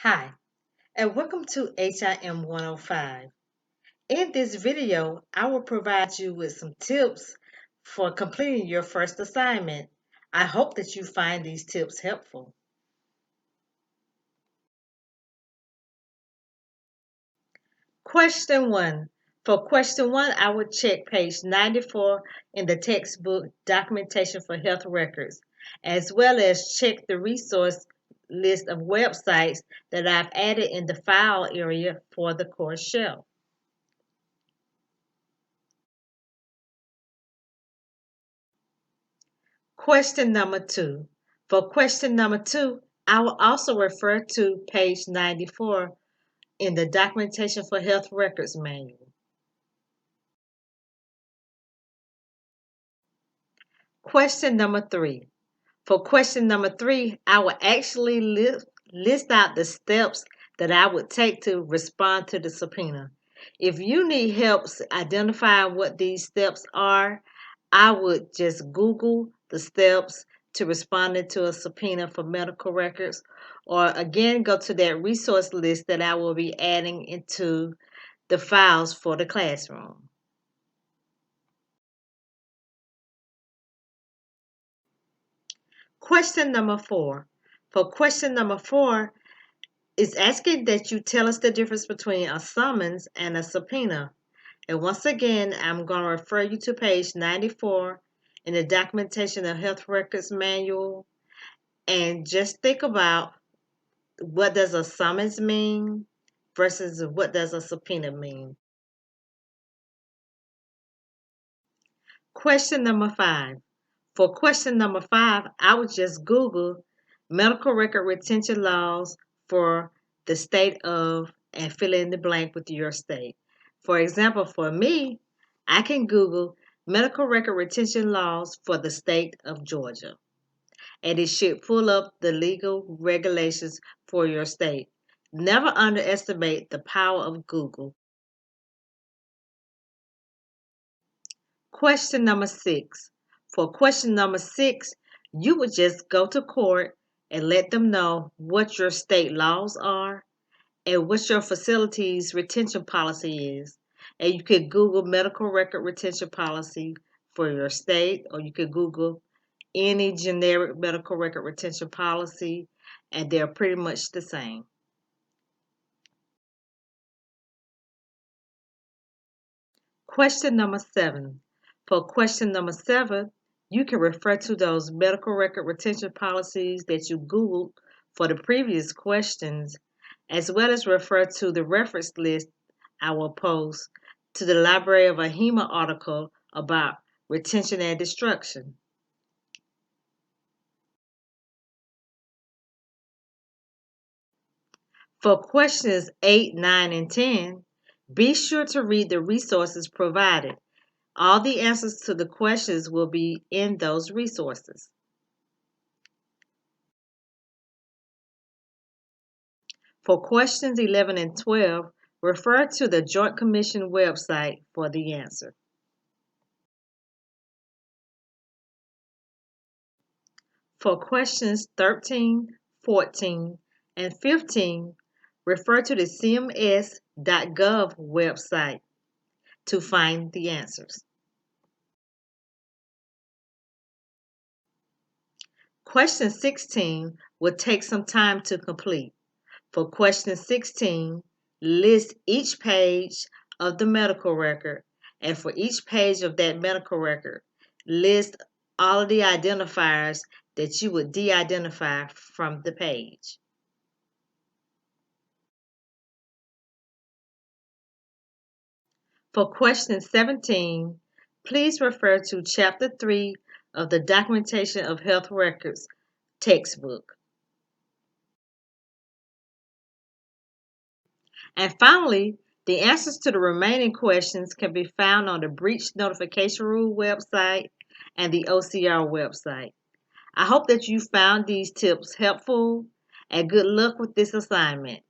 Hi, and welcome to HIM 105. In this video, I will provide you with some tips for completing your first assignment. I hope that you find these tips helpful. Question 1. For question 1, I would check page 94 in the textbook Documentation for Health Records, as well as check the resource list of websites that I've added in the file area for the course shelf. Question number 2. For question number 2, I will also refer to page 94 in the Documentation for Health Records manual. Question number 3. For question number 3, I will actually list out the steps that I would take to respond to the subpoena. If you need help identifying what these steps are, I would just Google the steps to responding to a subpoena for medical records, or again go to that resource list that I will be adding into the files for the classroom. Question number 4. For question number 4, it's asking that you tell us the difference between a summons and a subpoena. And once again, I'm going to refer you to page 94 in the Documentation of Health Records manual. And just think about, what does a summons mean versus what does a subpoena mean? Question number 5. For question number 5, I would just Google medical record retention laws for the state of, and fill in the blank with your state. For example, for me, I can Google medical record retention laws for the state of Georgia, and it should pull up the legal regulations for your state. Never underestimate the power of Google. Question number 6. For question number 6, you would just go to court and let them know what your state laws are and what your facility's retention policy is. And you could Google medical record retention policy for your state, or you could Google any generic medical record retention policy, and they're pretty much the same. Question number 7. For question number 7, you can refer to those medical record retention policies that you Googled for the previous questions, as well as refer to the reference list I will post to the Library of AHIMA article about retention and destruction. For questions 8, 9, and 10, be sure to read the resources provided. All the answers to the questions will be in those resources. For questions 11 and 12, refer to the Joint Commission website for the answer. For questions 13, 14, and 15, refer to the cms.gov website to find the answers. Question 16 will take some time to complete. For question 16, list each page of the medical record, and for each page of that medical record, list all of the identifiers that you would de-identify from the page. For question 17, please refer to Chapter 3 of the Documentation of Health Records textbook. And finally, the answers to the remaining questions can be found on the Breach Notification Rule website and the OCR website. I hope that you found these tips helpful, and good luck with this assignment.